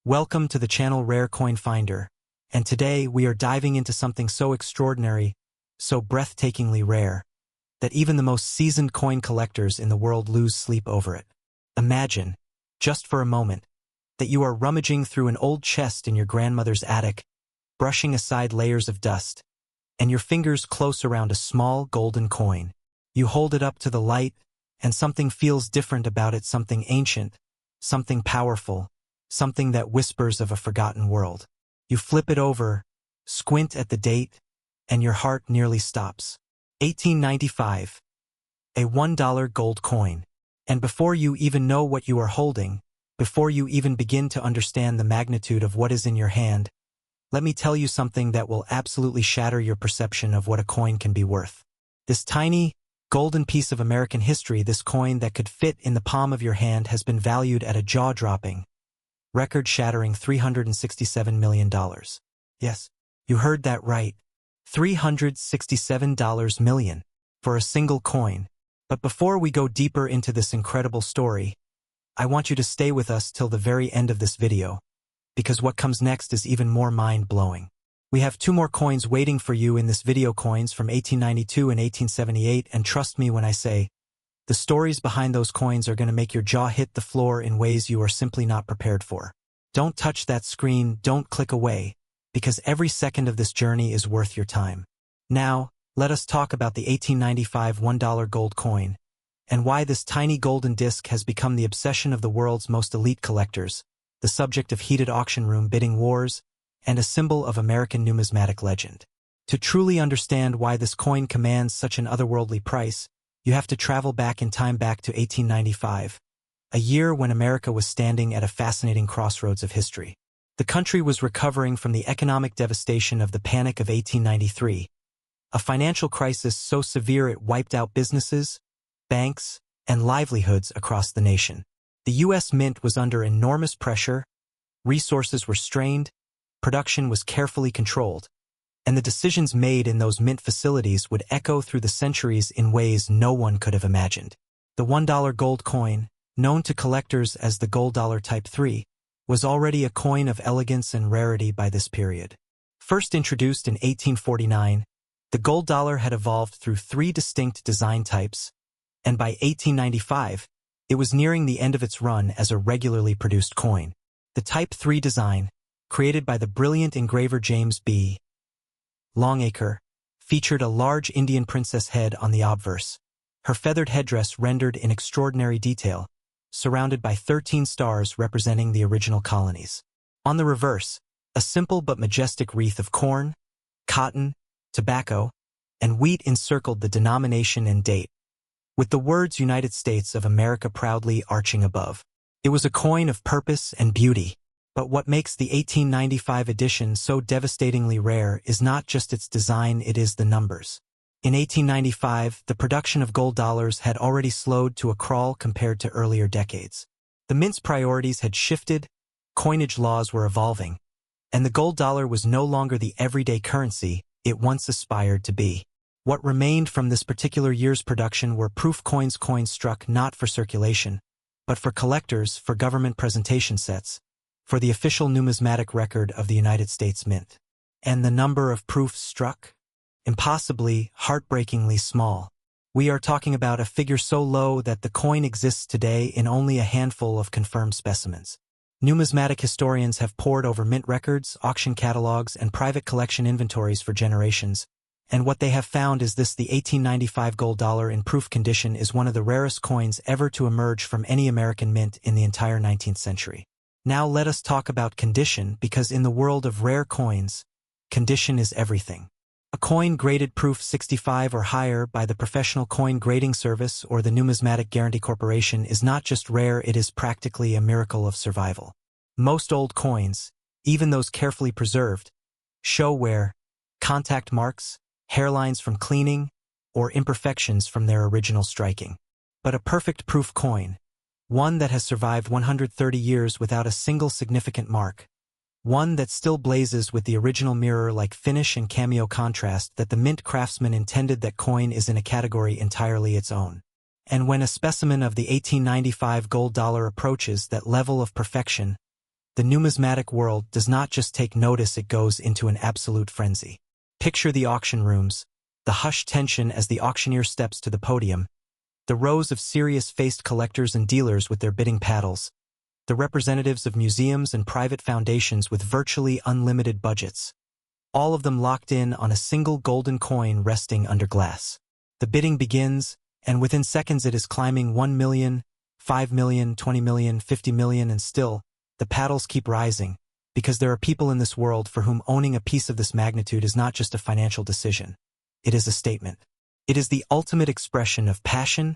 Welcome to the channel Rare Coin Finder, and today we are diving into something so extraordinary, so breathtakingly rare, that even the most seasoned coin collectors in the world lose sleep over it. Imagine, just for a moment, that you are rummaging through an old chest in your grandmother's attic, brushing aside layers of dust, and your fingers close around a small golden coin. You hold it up to the light, and something feels different about it, something ancient, something powerful, something that whispers of a forgotten world. You flip it over, squint at the date, and your heart nearly stops. 1895. A $1 gold coin. And before you even know what you are holding, before you even begin to understand the magnitude of what is in your hand, let me tell you something that will absolutely shatter your perception of what a coin can be worth. This tiny, golden piece of American history, this coin that could fit in the palm of your hand, has been valued at a jaw-dropping, record-shattering $367 million. Yes, you heard that right. $367 million for a single coin. But before we go deeper into this incredible story, I want you to stay with us till the very end of this video, because what comes next is even more mind-blowing. We have two more coins waiting for you in this video, coins from 1892 and 1878, and trust me when I say, the stories behind those coins are going to make your jaw hit the floor in ways you are simply not prepared for. Don't touch that screen, don't click away, because every second of this journey is worth your time. Now, let us talk about the 1895 $1 gold coin, and why this tiny golden disc has become the obsession of the world's most elite collectors, the subject of heated auction room bidding wars, and a symbol of American numismatic legend. To truly understand why this coin commands such an otherworldly price, you have to travel back in time, back to 1895, a year when America was standing at a fascinating crossroads of history. The country was recovering from the economic devastation of the Panic of 1893, a financial crisis so severe it wiped out businesses, banks, and livelihoods across the nation. The U.S. Mint was under enormous pressure, resources were strained, production was carefully controlled, and the decisions made in those mint facilities would echo through the centuries in ways no one could have imagined. The $1 gold coin, known to collectors as the Gold Dollar Type 3, was already a coin of elegance and rarity by this period. First introduced in 1849, the gold dollar had evolved through three distinct design types, and by 1895, it was nearing the end of its run as a regularly produced coin. The Type 3 design, created by the brilliant engraver James B. Longacre, featured a large Indian princess head on the obverse, her feathered headdress rendered in extraordinary detail, surrounded by 13 stars representing the original colonies. On the reverse, a simple but majestic wreath of corn, cotton, tobacco, and wheat encircled the denomination and date, with the words United States of America proudly arching above. It was a coin of purpose and beauty. But what makes the 1895 edition so devastatingly rare is not just its design, it is the numbers. In 1895, the production of gold dollars had already slowed to a crawl compared to earlier decades. The mint's priorities had shifted, coinage laws were evolving, and the gold dollar was no longer the everyday currency it once aspired to be. What remained from this particular year's production were proof coins, coins struck not for circulation, but for collectors, for government presentation sets, for the official numismatic record of the United States Mint. And the number of proofs struck? Impossibly, heartbreakingly small. We are talking about a figure so low that the coin exists today in only a handful of confirmed specimens. Numismatic historians have pored over mint records, auction catalogs, and private collection inventories for generations, and what they have found is this: the 1895 gold dollar in proof condition is one of the rarest coins ever to emerge from any American mint in the entire 19th century. Now let us talk about condition, because in the world of rare coins, condition is everything. A coin graded proof 65 or higher by the Professional Coin Grading Service or the Numismatic Guarantee Corporation is not just rare, it is practically a miracle of survival. Most old coins, even those carefully preserved, show wear, contact marks, hairlines from cleaning, or imperfections from their original striking. But a perfect proof coin, one that has survived 130 years without a single significant mark, one that still blazes with the original mirror-like finish and cameo contrast that the mint craftsman intended, that coin is in a category entirely its own. And when a specimen of the 1895 gold dollar approaches that level of perfection, the numismatic world does not just take notice, it goes into an absolute frenzy. Picture the auction rooms, the hushed tension as the auctioneer steps to the podium, the rows of serious-faced collectors and dealers with their bidding paddles, the representatives of museums and private foundations with virtually unlimited budgets, all of them locked in on a single golden coin resting under glass. The bidding begins, and within seconds it is climbing 1 million, 5 million, 20 million, 50 million, and still, the paddles keep rising, because there are people in this world for whom owning a piece of this magnitude is not just a financial decision. It is a statement. It is the ultimate expression of passion,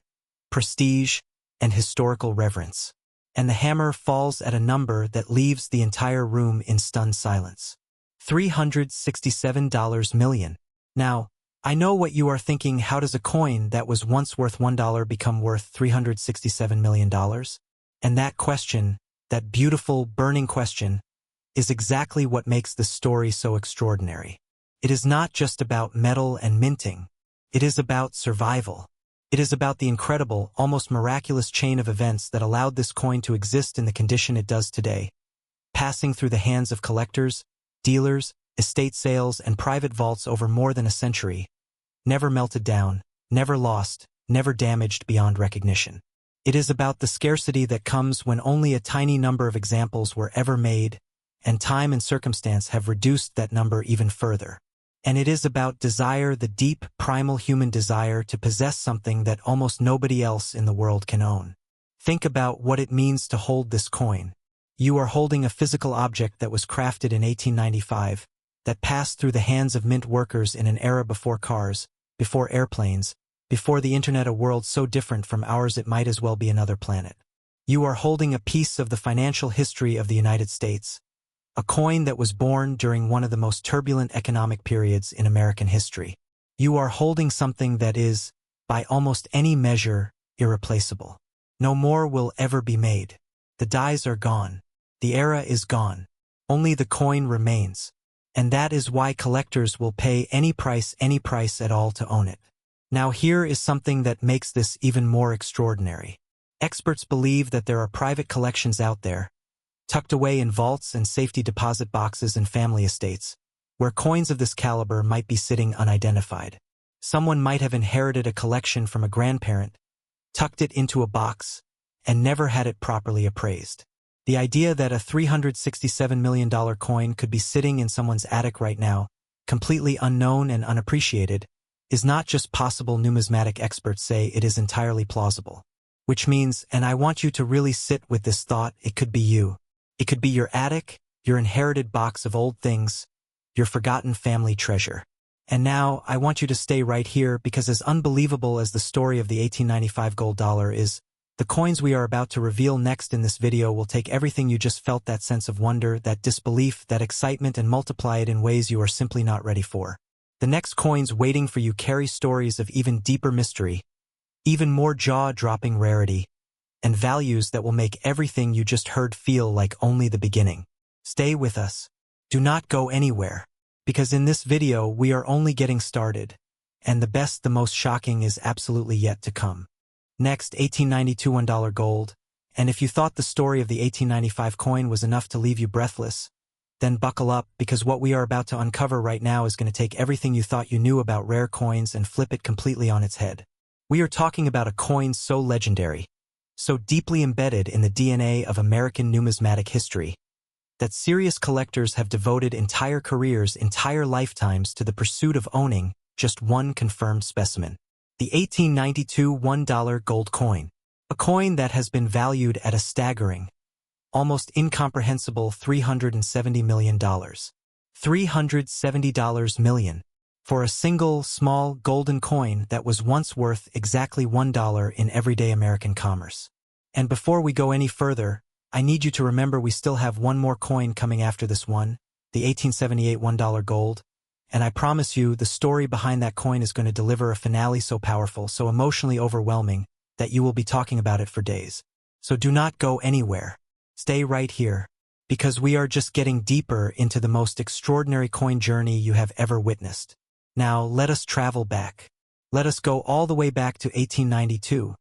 prestige, and historical reverence. And the hammer falls at a number that leaves the entire room in stunned silence. $367 million. Now, I know what you are thinking: how does a coin that was once worth $1 become worth $367 million? And that question, that beautiful, burning question, is exactly what makes this story so extraordinary. It is not just about metal and minting. It is about survival. It is about the incredible, almost miraculous chain of events that allowed this coin to exist in the condition it does today, passing through the hands of collectors, dealers, estate sales, and private vaults over more than a century, never melted down, never lost, never damaged beyond recognition. It is about the scarcity that comes when only a tiny number of examples were ever made, and time and circumstance have reduced that number even further. And it is about desire, the deep, primal human desire to possess something that almost nobody else in the world can own. Think about what it means to hold this coin. You are holding a physical object that was crafted in 1895, that passed through the hands of mint workers in an era before cars, before airplanes, before the internet, a world so different from ours it might as well be another planet. You are holding a piece of the financial history of the United States, a coin that was born during one of the most turbulent economic periods in American history. You are holding something that is, by almost any measure, irreplaceable. No more will ever be made. The dies are gone. The era is gone. Only the coin remains. And that is why collectors will pay any price at all to own it. Now here is something that makes this even more extraordinary. Experts believe that there are private collections out there, tucked away in vaults and safety deposit boxes and family estates, where coins of this caliber might be sitting unidentified. Someone might have inherited a collection from a grandparent, tucked it into a box, and never had it properly appraised. The idea that a $367 million coin could be sitting in someone's attic right now, completely unknown and unappreciated, is not just possible. Numismatic experts say it is entirely plausible. Which means, and I want you to really sit with this thought, it could be you. It could be your attic, your inherited box of old things, your forgotten family treasure. And now, I want you to stay right here, because as unbelievable as the story of the 1895 gold dollar is, the coins we are about to reveal next in this video will take everything you just felt, that sense of wonder, that disbelief, that excitement, and multiply it in ways you are simply not ready for. The next coins waiting for you carry stories of even deeper mystery, even more jaw-dropping rarity, and values that will make everything you just heard feel like only the beginning. Stay with us. Do not go anywhere, because in this video we are only getting started, and the best, the most shocking is absolutely yet to come. Next, 1892 $1 gold, and if you thought the story of the 1895 coin was enough to leave you breathless, then buckle up, because what we are about to uncover right now is going to take everything you thought you knew about rare coins and flip it completely on its head. We are talking about a coin so legendary, so deeply embedded in the DNA of American numismatic history, that serious collectors have devoted entire careers, entire lifetimes to the pursuit of owning just one confirmed specimen. The 1892 $1 gold coin. A coin that has been valued at a staggering, almost incomprehensible $370 million. $370 million. For a single, small, golden coin that was once worth exactly $1 in everyday American commerce. And before we go any further, I need you to remember we still have one more coin coming after this one, the 1878 $1 gold, and I promise you the story behind that coin is going to deliver a finale so powerful, so emotionally overwhelming, that you will be talking about it for days. So do not go anywhere. Stay right here, because we are just getting deeper into the most extraordinary coin journey you have ever witnessed. Now, let us travel back. Let us go all the way back to 1892,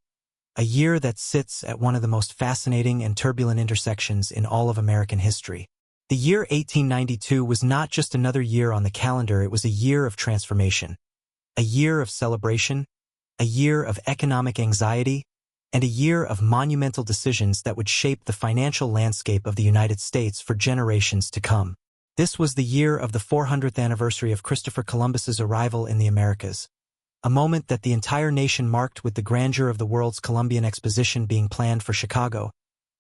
a year that sits at one of the most fascinating and turbulent intersections in all of American history. The year 1892 was not just another year on the calendar, it was a year of transformation, a year of celebration, a year of economic anxiety, and a year of monumental decisions that would shape the financial landscape of the United States for generations to come. This was the year of the 400th anniversary of Christopher Columbus's arrival in the Americas, a moment that the entire nation marked with the grandeur of the world's Columbian Exposition being planned for Chicago,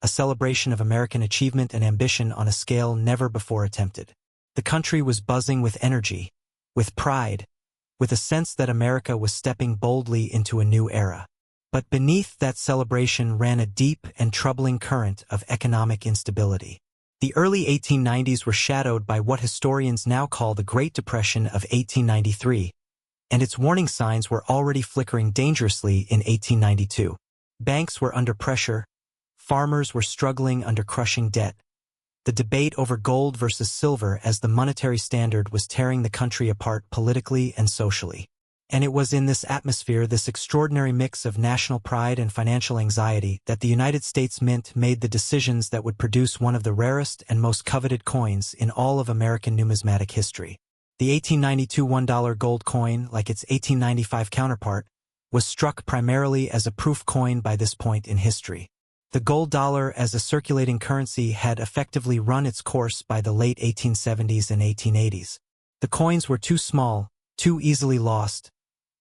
a celebration of American achievement and ambition on a scale never before attempted. The country was buzzing with energy, with pride, with a sense that America was stepping boldly into a new era. But beneath that celebration ran a deep and troubling current of economic instability. The early 1890s were shadowed by what historians now call the Great Depression of 1893, and its warning signs were already flickering dangerously in 1892. Banks were under pressure, farmers were struggling under crushing debt. The debate over gold versus silver as the monetary standard was tearing the country apart politically and socially. And it was in this atmosphere, this extraordinary mix of national pride and financial anxiety, that the United States Mint made the decisions that would produce one of the rarest and most coveted coins in all of American numismatic history. The 1892 $1 gold coin, like its 1895 counterpart, was struck primarily as a proof coin by this point in history. The gold dollar as a circulating currency had effectively run its course by the late 1870s and 1880s. The coins were too small, too easily lost,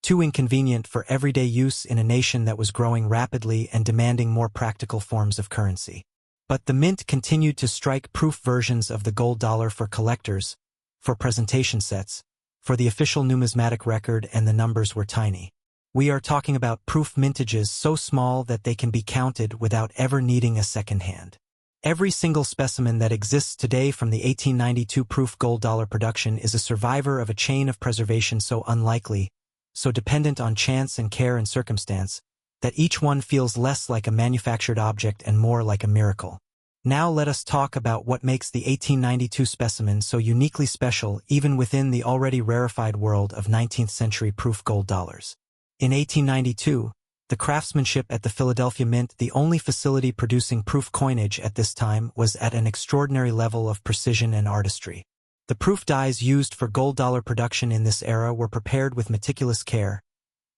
too inconvenient for everyday use in a nation that was growing rapidly and demanding more practical forms of currency. But the mint continued to strike proof versions of the gold dollar for collectors, for presentation sets, for the official numismatic record, and the numbers were tiny. We are talking about proof mintages so small that they can be counted without ever needing a second hand. Every single specimen that exists today from the 1892 proof gold dollar production is a survivor of a chain of preservation so unlikely, so dependent on chance and care and circumstance, that each one feels less like a manufactured object and more like a miracle. Now let us talk about what makes the 1892 specimen so uniquely special even within the already rarefied world of 19th century proof gold dollars. In 1892, the craftsmanship at the Philadelphia Mint, the only facility producing proof coinage at this time, was at an extraordinary level of precision and artistry. The proof dies used for gold dollar production in this era were prepared with meticulous care,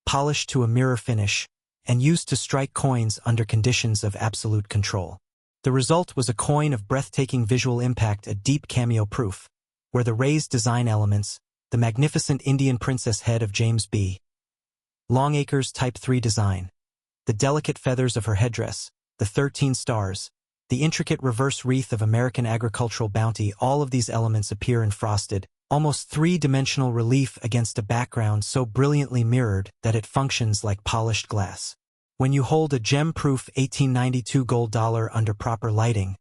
polished to a mirror finish, and used to strike coins under conditions of absolute control. The result was a coin of breathtaking visual impact, a deep cameo proof, where the raised design elements, the magnificent Indian princess head of James B. Longacre's Type 3 design, the delicate feathers of her headdress, the 13 stars, the intricate reverse wreath of American agricultural bounty, all of these elements appear in frosted, almost three-dimensional relief against a background so brilliantly mirrored that it functions like polished glass. When you hold a gem-proof 1892 gold dollar under proper lighting,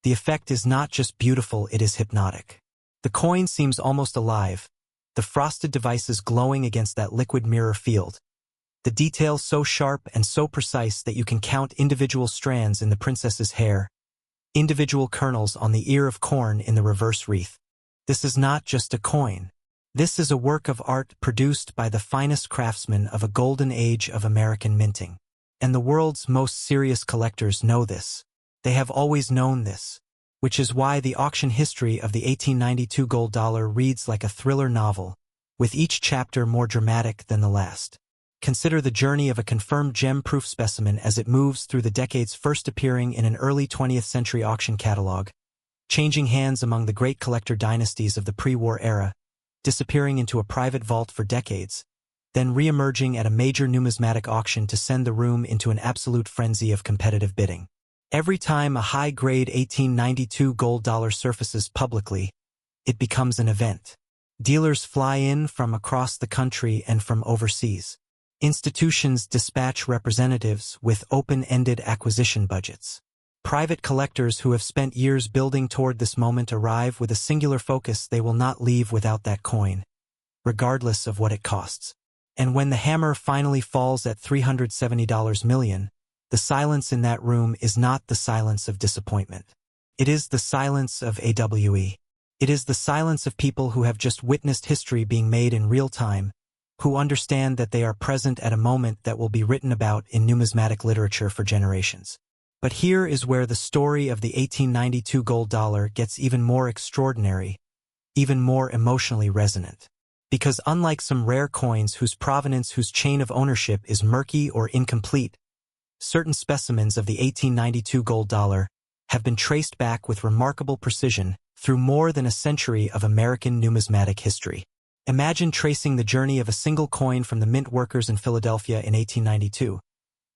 the effect is not just beautiful, it is hypnotic. The coin seems almost alive, the frosted devices glowing against that liquid mirror field, the details so sharp and so precise that you can count individual strands in the princess's hair, individual kernels on the ear of corn in the reverse wreath. This is not just a coin. This is a work of art produced by the finest craftsmen of a golden age of American minting. And the world's most serious collectors know this. They have always known this, which is why the auction history of the 1892 gold dollar reads like a thriller novel, with each chapter more dramatic than the last. Consider the journey of a confirmed gem-proof specimen as it moves through the decades, first appearing in an early 20th century auction catalog, changing hands among the great collector dynasties of the pre-war era, disappearing into a private vault for decades, then re-emerging at a major numismatic auction to send the room into an absolute frenzy of competitive bidding. Every time a high-grade 1892 gold dollar surfaces publicly, it becomes an event. Dealers fly in from across the country and from overseas. Institutions dispatch representatives with open-ended acquisition budgets. Private collectors who have spent years building toward this moment arrive with a singular focus: they will not leave without that coin, regardless of what it costs. And when the hammer finally falls at $370 million, the silence in that room is not the silence of disappointment. It is the silence of AWE. It is the silence of people who have just witnessed history being made in real time, who understand that they are present at a moment that will be written about in numismatic literature for generations. But here is where the story of the 1892 gold dollar gets even more extraordinary, even more emotionally resonant. Because unlike some rare coins whose provenance, whose chain of ownership is murky or incomplete, certain specimens of the 1892 gold dollar have been traced back with remarkable precision through more than a century of American numismatic history. Imagine tracing the journey of a single coin from the mint workers in Philadelphia in 1892,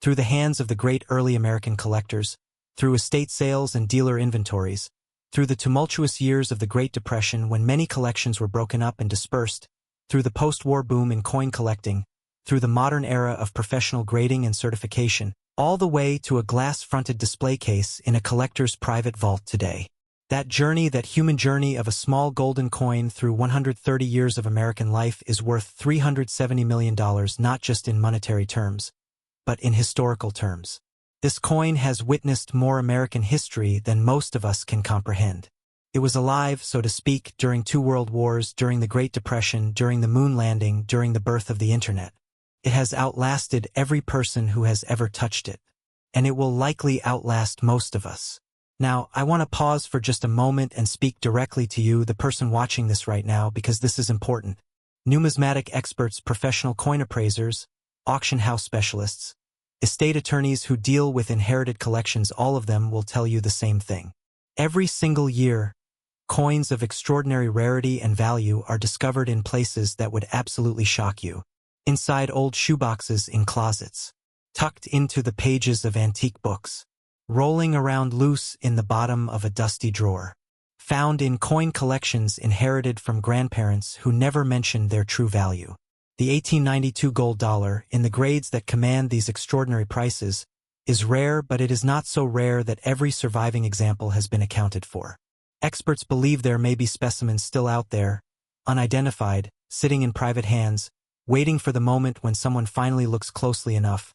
through the hands of the great early American collectors, through estate sales and dealer inventories, through the tumultuous years of the Great Depression when many collections were broken up and dispersed, through the post-war boom in coin collecting, through the modern era of professional grading and certification, all the way to a glass-fronted display case in a collector's private vault today. That journey, that human journey of a small golden coin through 130 years of American life is worth $370 million, not just in monetary terms, but in historical terms. This coin has witnessed more American history than most of us can comprehend. It was alive, so to speak, during 2 world wars, during the Great Depression, during the moon landing, during the birth of the Internet. It has outlasted every person who has ever touched it, and it will likely outlast most of us. Now, I want to pause for just a moment and speak directly to you, the person watching this right now, because this is important. Numismatic experts, professional coin appraisers, auction house specialists, estate attorneys who deal with inherited collections, all of them will tell you the same thing. Every single year, coins of extraordinary rarity and value are discovered in places that would absolutely shock you. Inside old shoeboxes in closets, tucked into the pages of antique books, rolling around loose in the bottom of a dusty drawer, found in coin collections inherited from grandparents who never mentioned their true value. The 1892 gold dollar, in the grades that command these extraordinary prices, is rare, but it is not so rare that every surviving example has been accounted for. Experts believe there may be specimens still out there, unidentified, sitting in private hands, waiting for the moment when someone finally looks closely enough,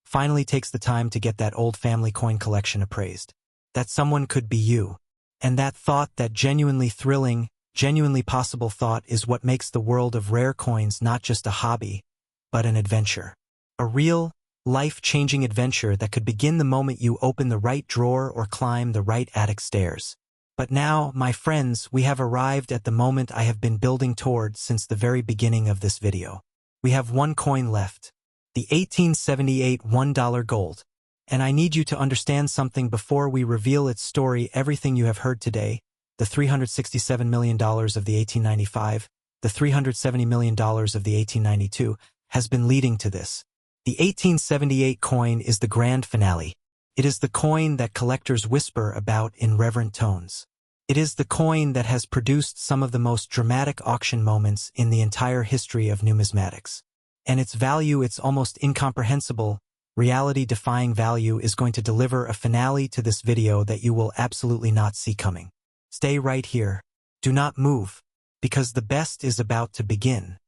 finally takes the time to get that old family coin collection appraised. That someone could be you. And that thought, that genuinely thrilling, genuinely possible thought, is what makes the world of rare coins not just a hobby, but an adventure. A real, life-changing adventure that could begin the moment you open the right drawer or climb the right attic stairs. But now, my friends, we have arrived at the moment I have been building toward since the very beginning of this video. We have one coin left, the 1878 $1 gold. And I need you to understand something before we reveal its story. Everything you have heard today, the $367 million of the 1895, the $370 million of the 1892, has been leading to this. The 1878 coin is the grand finale. It is the coin that collectors whisper about in reverent tones. It is the coin that has produced some of the most dramatic auction moments in the entire history of numismatics. And its value, its almost incomprehensible, reality-defying value, is going to deliver a finale to this video that you will absolutely not see coming. Stay right here. Do not move, because the best is about to begin.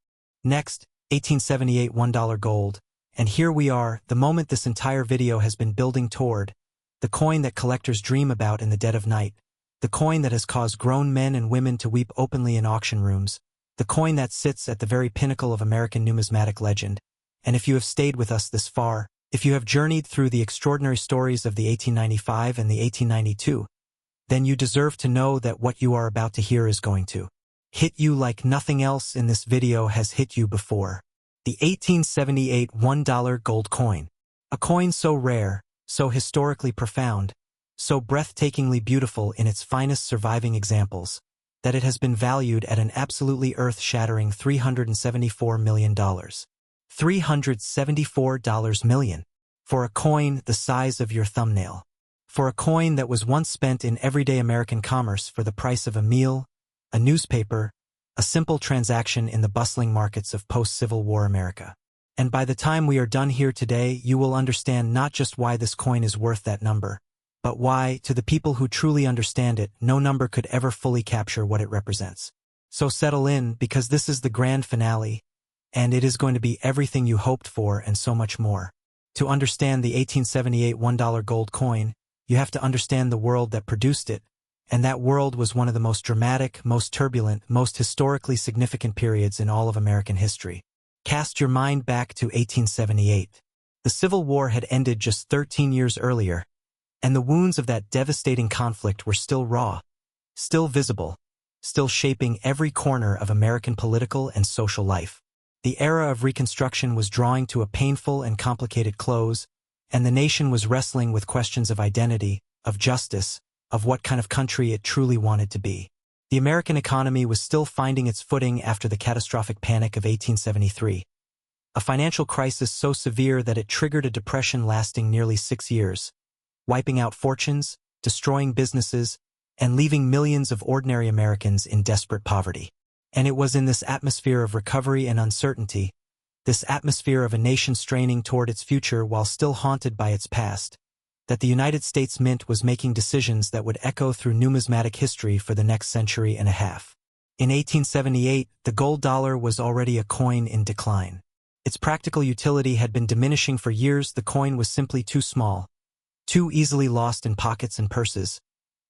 Next, 1878 $1 gold. And here we are, the moment this entire video has been building toward, the coin that collectors dream about in the dead of night, the coin that has caused grown men and women to weep openly in auction rooms, the coin that sits at the very pinnacle of American numismatic legend. And if you have stayed with us this far, if you have journeyed through the extraordinary stories of the 1895 and the 1892, then you deserve to know that what you are about to hear is going to hit you like nothing else in this video has hit you before. The 1878 $1 gold coin. A coin so rare, so historically profound, so breathtakingly beautiful in its finest surviving examples, that it has been valued at an absolutely earth-shattering $374 million. $374 million. For a coin the size of your thumbnail. For a coin that was once spent in everyday American commerce for the price of a meal, a newspaper, a simple transaction in the bustling markets of post-Civil War America. And by the time we are done here today, you will understand not just why this coin is worth that number, but why, to the people who truly understand it, no number could ever fully capture what it represents. So settle in, because this is the grand finale, and it is going to be everything you hoped for and so much more. To understand the 1878 $1 gold coin, you have to understand the world that produced it, and that world was one of the most dramatic, most turbulent, most historically significant periods in all of American history. Cast your mind back to 1878. The Civil War had ended just 13 years earlier, and the wounds of that devastating conflict were still raw, still visible, still shaping every corner of American political and social life. The era of Reconstruction was drawing to a painful and complicated close, and the nation was wrestling with questions of identity, of justice, of what kind of country it truly wanted to be. The American economy was still finding its footing after the catastrophic panic of 1873, a financial crisis so severe that it triggered a depression lasting nearly 6 years, wiping out fortunes, destroying businesses, and leaving millions of ordinary Americans in desperate poverty. And it was in this atmosphere of recovery and uncertainty, this atmosphere of a nation straining toward its future while still haunted by its past, that the United States Mint was making decisions that would echo through numismatic history for the next century and a half. In 1878, the gold dollar was already a coin in decline. Its practical utility had been diminishing for years. The coin was simply too small, too easily lost in pockets and purses,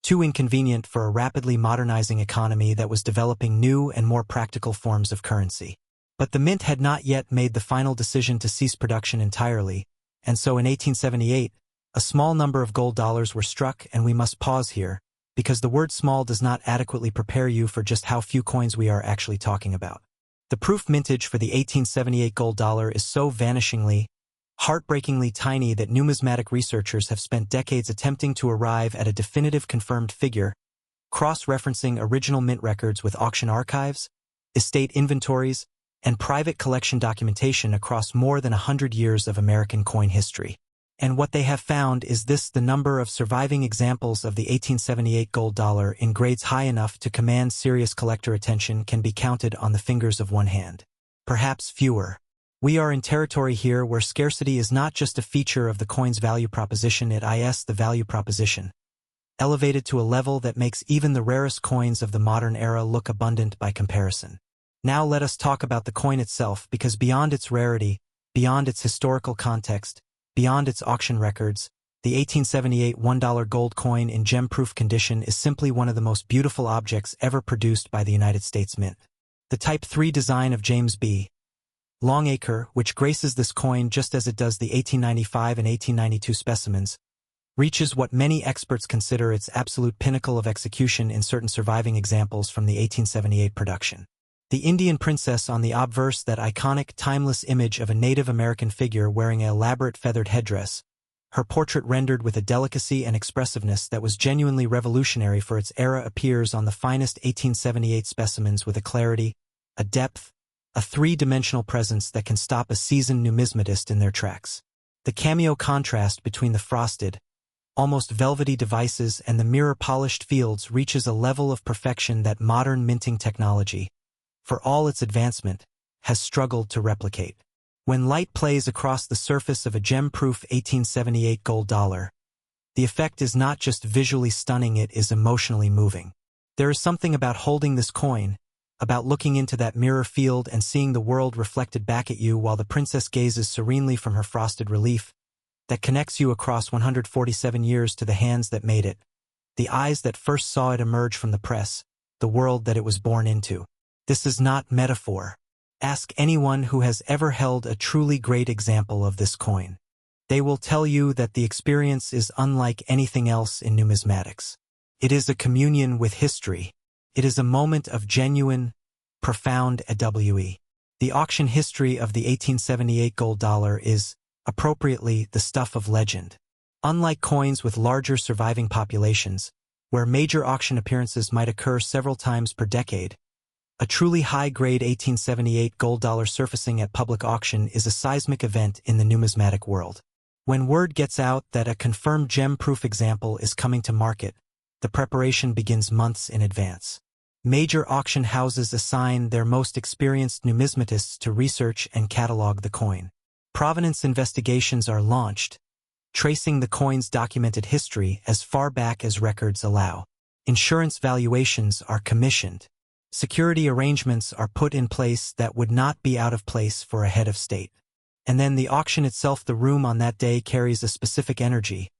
too inconvenient for a rapidly modernizing economy that was developing new and more practical forms of currency. But the mint had not yet made the final decision to cease production entirely, and so in 1878, a small number of gold dollars were struck. And we must pause here, because the word small does not adequately prepare you for just how few coins we are actually talking about. The proof mintage for the 1878 gold dollar is so vanishingly, heartbreakingly tiny that numismatic researchers have spent decades attempting to arrive at a definitive confirmed figure, cross-referencing original mint records with auction archives, estate inventories, and private collection documentation across more than 100 years of American coin history. And what they have found is this: the number of surviving examples of the 1878 gold dollar in grades high enough to command serious collector attention can be counted on the fingers of one hand. Perhaps fewer. We are in territory here where scarcity is not just a feature of the coin's value proposition, it is the value proposition, elevated to a level that makes even the rarest coins of the modern era look abundant by comparison. Now let us talk about the coin itself, because beyond its rarity, beyond its historical context, beyond its auction records, the 1878 $1 gold coin in gem-proof condition is simply one of the most beautiful objects ever produced by the United States Mint. The Type 3 design of James B. Longacre, which graces this coin just as it does the 1895 and 1892 specimens, reaches what many experts consider its absolute pinnacle of execution in certain surviving examples from the 1878 production. The Indian princess on the obverse, that iconic, timeless image of a Native American figure wearing an elaborate feathered headdress, her portrait rendered with a delicacy and expressiveness that was genuinely revolutionary for its era, appears on the finest 1878 specimens with a clarity, a depth, a three-dimensional presence that can stop a seasoned numismatist in their tracks. The cameo contrast between the frosted, almost velvety devices and the mirror-polished fields reaches a level of perfection that modern minting technology, for all its advancement, has struggled to replicate. When light plays across the surface of a gem-proof 1878 gold dollar, the effect is not just visually stunning, it is emotionally moving. There is something about holding this coin, about looking into that mirror field and seeing the world reflected back at you while the princess gazes serenely from her frosted relief, that connects you across 147 years to the hands that made it, the eyes that first saw it emerge from the press, the world that it was born into. This is not metaphor. Ask anyone who has ever held a truly great example of this coin. They will tell you that the experience is unlike anything else in numismatics. It is a communion with history. It is a moment of genuine, profound AWE. The auction history of the 1878 gold dollar is, appropriately, the stuff of legend. Unlike coins with larger surviving populations, where major auction appearances might occur several times per decade, a truly high-grade 1878 gold dollar surfacing at public auction is a seismic event in the numismatic world. When word gets out that a confirmed gem-proof example is coming to market, the preparation begins months in advance. Major auction houses assign their most experienced numismatists to research and catalog the coin. Provenance investigations are launched, tracing the coin's documented history as far back as records allow. Insurance valuations are commissioned. Security arrangements are put in place that would not be out of place for a head of state. And then the auction itself, the room on that day carries a specific energy,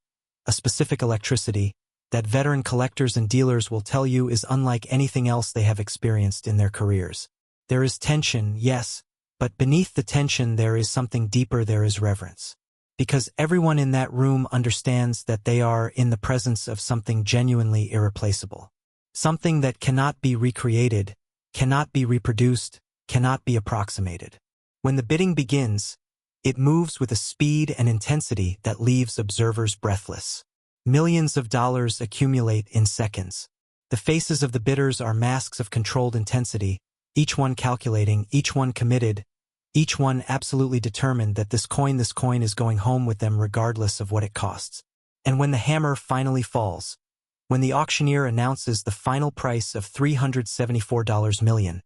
a specific electricity, that veteran collectors and dealers will tell you is unlike anything else they have experienced in their careers. There is tension, yes, But beneath the tension there is something deeper, there is reverence. Because everyone in that room understands that they are in the presence of something genuinely irreplaceable. Something that cannot be recreated, cannot be reproduced, cannot be approximated. When the bidding begins, it moves with a speed and intensity that leaves observers breathless. Millions of dollars accumulate in seconds. The faces of the bidders are masks of controlled intensity, each one calculating, each one committed, each one absolutely determined that this coin is going home with them regardless of what it costs. And when the hammer finally falls, when the auctioneer announces the final price of $374 million,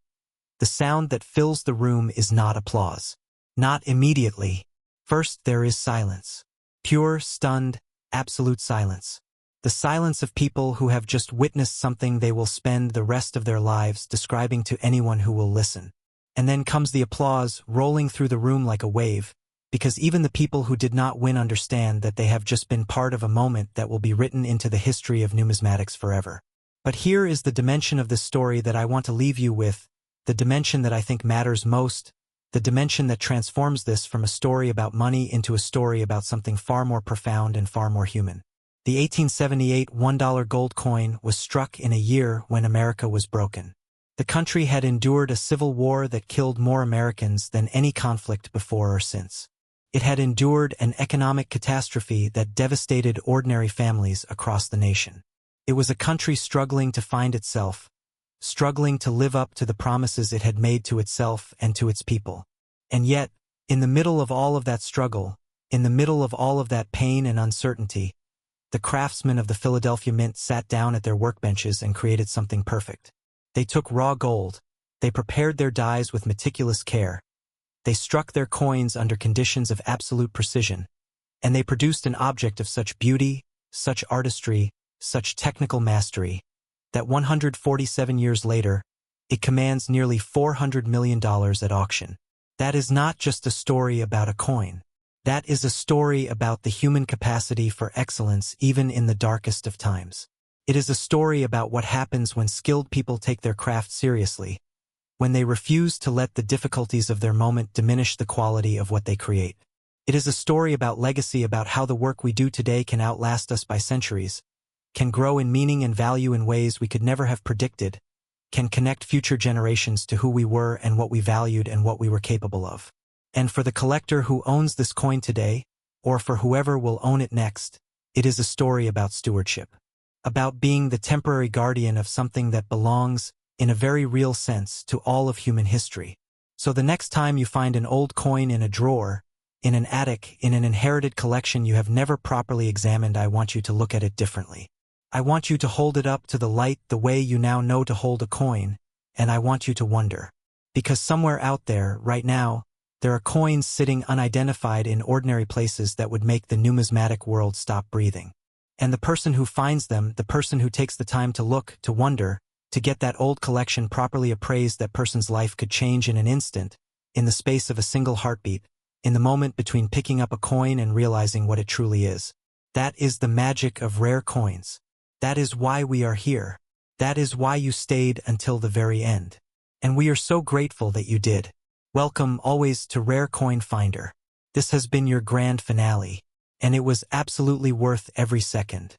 the sound that fills the room is not applause. Not immediately. First there is silence. Pure, stunned, absolute silence. The silence of people who have just witnessed something they will spend the rest of their lives describing to anyone who will listen. And then comes the applause rolling through the room like a wave, because even the people who did not win understand that they have just been part of a moment that will be written into the history of numismatics forever. But here is the dimension of this story that I want to leave you with, the dimension that I think matters most, the dimension that transforms this from a story about money into a story about something far more profound and far more human. The 1878 $1 gold coin was struck in a year when America was broken. The country had endured a civil war that killed more Americans than any conflict before or since. It had endured an economic catastrophe that devastated ordinary families across the nation. It was a country struggling to find itself, struggling to live up to the promises it had made to itself and to its people. And yet, in the middle of all of that struggle, in the middle of all of that pain and uncertainty, the craftsmen of the Philadelphia Mint sat down at their workbenches and created something perfect. They took raw gold, they prepared their dies with meticulous care, they struck their coins under conditions of absolute precision, and they produced an object of such beauty, such artistry, such technical mastery, that 147 years later, it commands nearly $400 million at auction. That is not just a story about a coin. That is a story about the human capacity for excellence even in the darkest of times. It is a story about what happens when skilled people take their craft seriously, when they refuse to let the difficulties of their moment diminish the quality of what they create. It is a story about legacy, about how the work we do today can outlast us by centuries, can grow in meaning and value in ways we could never have predicted, can connect future generations to who we were and what we valued and what we were capable of. And for the collector who owns this coin today, or for whoever will own it next, it is a story about stewardship. About being the temporary guardian of something that belongs, in a very real sense, to all of human history. So the next time you find an old coin in a drawer, in an attic, in an inherited collection you have never properly examined, I want you to look at it differently. I want you to hold it up to the light the way you now know to hold a coin, and I want you to wonder. Because somewhere out there, right now, there are coins sitting unidentified in ordinary places that would make the numismatic world stop breathing. And the person who finds them, the person who takes the time to look, to wonder, to get that old collection properly appraised, that person's life could change in an instant, in the space of a single heartbeat, in the moment between picking up a coin and realizing what it truly is. That is the magic of rare coins. That is why we are here. That is why you stayed until the very end. And we are so grateful that you did. Welcome always to Rare Coin Finder. This has been your grand finale, and it was absolutely worth every second.